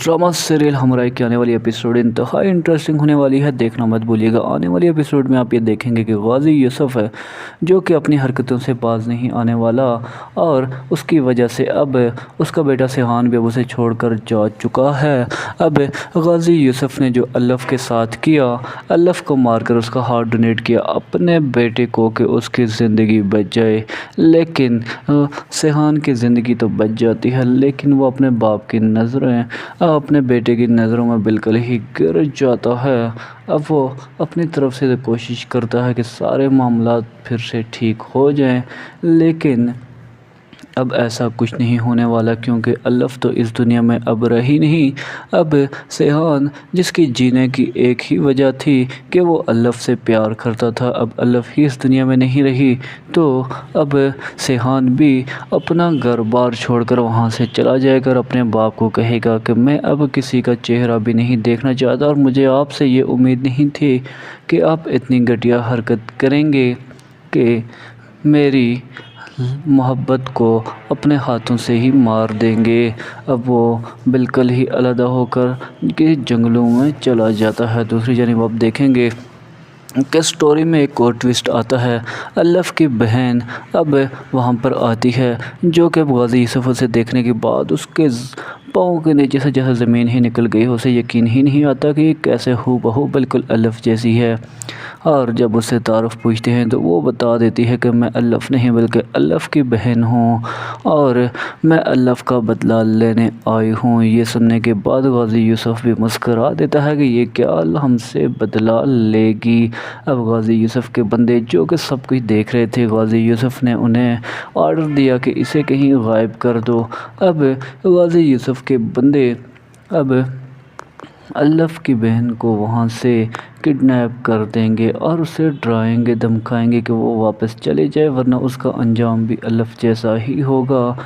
Drama serial हमराई की आने वाली एपिसोड इंतहाई इंटरेस्टिंग होने वाली है, देखना मत भूलिएगा। आने वाली एपिसोड में आप ये देखेंगे कि गाजी यूसुफ है जो कि अपनी हरकतों से बाज नहीं आने वाला, और उसकी वजह से अब उसका बेटा सिहान भी अब उसे छोड़कर जा चुका है। अब गाजी यूसुफ ने जो अल्लफ़ के साथ किया, अल्लफ़ को मारकर उसका हार्ट डोनेट किया अपने बेटे को कि उसकी ज़िंदगी बच जाए, लेकिन सिहान की ज़िंदगी तो बच जाती है, लेकिन वो अपने बाप की नज़रें अपने बेटे की नज़रों में बिल्कुल ही गिर जाता है। अब वो अपनी तरफ से कोशिश करता है कि सारे मामलात फिर से ठीक हो जाएं, लेकिन अब ऐसा कुछ नहीं होने वाला, क्योंकि अल्लफ़ तो इस दुनिया में अब रही नहीं। अब सिहान, जिसकी जीने की एक ही वजह थी कि वो अल्लफ़ से प्यार करता था, अब अल्लफ़ ही इस दुनिया में नहीं रही, तो अब सिहान भी अपना घर बार छोड़कर वहाँ से चला जाएगा और अपने बाप को कहेगा कि मैं अब किसी का चेहरा भी नहीं देखना चाहता, और मुझे आपसे ये उम्मीद नहीं थी कि आप इतनी घटिया हरकत करेंगे कि मेरी मोहब्बत को अपने हाथों से ही मार देंगे। अब वो बिल्कुल ही अलग होकर के जंगलों में चला जाता है। दूसरी जानिब आप देखेंगे कि स्टोरी में एक और ट्विस्ट आता है। अल्लफ़ की बहन अब वहाँ पर आती है, जो कि गाजी यूसुफ उसे देखने के बाद उसके पाँव के नीचे से जैसे ज़मीन ही निकल गई, उसे यकीन ही नहीं आता कि कैसे हूबहू बिल्कुल अल्लफ़ जैसी है। और जब उससे तारुफ पूछते हैं तो वो बता देती है कि मैं अल्लफ़ नहीं बल्कि अल्लफ़ की बहन हूँ, और मैं अल्लफ़ का बदला लेने आई हूँ। ये सुनने के बाद गाजी यूसुफ भी मुस्करा देता है कि ये क्या हमसे बदला लेगी। अब गाजी यूसुफ के बंदे, जो कि सब कुछ देख रहे थे, गाजी यूसुफ ने उन्हें ऑर्डर दिया कि इसे कहीं गायब कर दो। अब गाजी यूसुफ के बंदे अब अल्लफ़ की बहन को वहाँ से किडनैप कर देंगे और उसे डराएंगे धमकाएंगे कि वो वापस चले जाए, वरना उसका अंजाम भी अल्लफ़ जैसा ही होगा।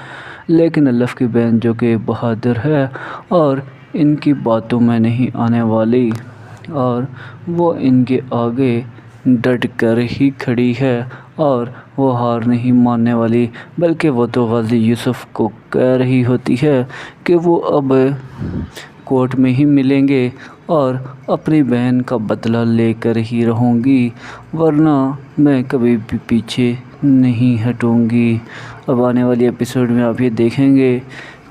लेकिन अल्लफ़ की बहन, जो कि बहादुर है और इनकी बातों में नहीं आने वाली, और वो इनके आगे डट कर ही खड़ी है, और वो हार नहीं मानने वाली, बल्कि वो तो गाजी यूसुफ को कह रही होती है कि वो अब कोर्ट में ही मिलेंगे और अपनी बहन का बदला लेकर ही रहूँगी, वरना मैं कभी भी पीछे नहीं हटूँगी। अब आने वाली एपिसोड में आप ये देखेंगे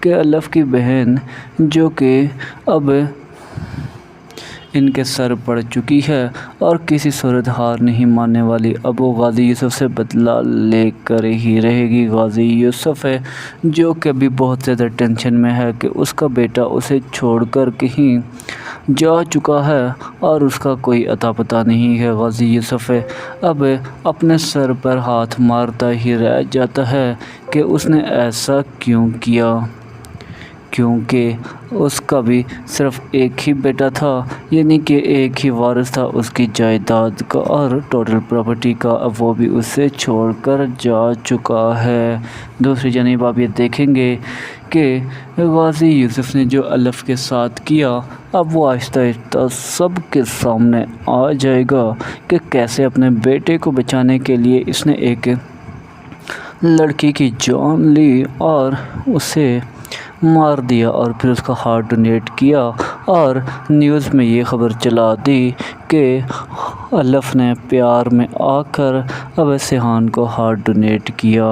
कि अल्लफ़ की बहन, जो कि अब इनके सर पड़ चुकी है और किसी सूरत हार नहीं मानने वाली, अब वो गाजी यूसुफ से बदला लेकर ही रहेगी। गाजी यूसुफ है जो कि अभी बहुत ज़्यादा टेंशन में है कि उसका बेटा उसे छोड़कर कहीं जा चुका है और उसका कोई अता पता नहीं है। गाजी यूसुफ है अब अपने सर पर हाथ मारता ही रह जाता है कि उसने ऐसा क्यों किया, क्योंकि उसका भी सिर्फ एक ही बेटा था, यानी कि एक ही वारिस था उसकी जायदाद का और टोटल प्रॉपर्टी का। अब वो भी उसे छोड़कर जा चुका है। दूसरी जानिब आप ये देखेंगे कि गाजी यूसुफ ने जो अल्लफ़ के साथ किया, अब वो आहिस्ता आहिस्ता सबके सामने आ जाएगा कि कैसे अपने बेटे को बचाने के लिए इसने एक लड़की की जान ली और उसे मार दिया, और फिर उसका हार्ट डोनेट किया, और न्यूज़ में ये ख़बर चला दी कि अल्लफ़ ने प्यार में आकर अब सिहान को हार्ट डोनेट किया।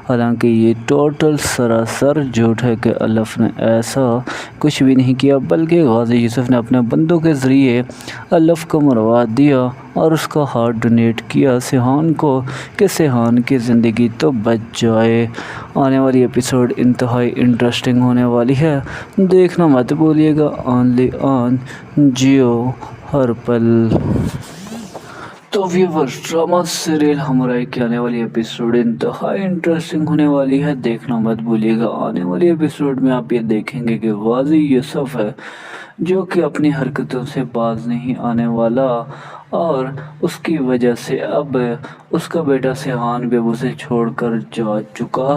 हालांकि ये टोटल सरासर झूठ है कि अल्लफ़ ने ऐसा कुछ भी नहीं किया, बल्कि गाजी यूसुफ ने अपने बंदों के ज़रिए अल्लफ़ को मरवा दिया और उसका हार्ट डोनेट किया सिहान को कि सिहान की ज़िंदगी तो बच जाए। आने वाली एपिसोड इंतहाई इंटरेस्टिंग होने वाली है, देखना मत भूलिएगा। ओनली ऑन जियो हर पल। तो व्यूअर्स, ड्रामा सीरियल हमराई की आने वाली एपिसोड इंतहाई इंटरेस्टिंग होने वाली है, देखना मत भूलिएगा। आने वाली एपिसोड में आप ये देखेंगे कि गाजी यूसुफ है जो कि अपनी हरकतों से बाज नहीं आने वाला, और उसकी वजह से अब उसका बेटा सिहान भी उसे छोड़कर जा चुका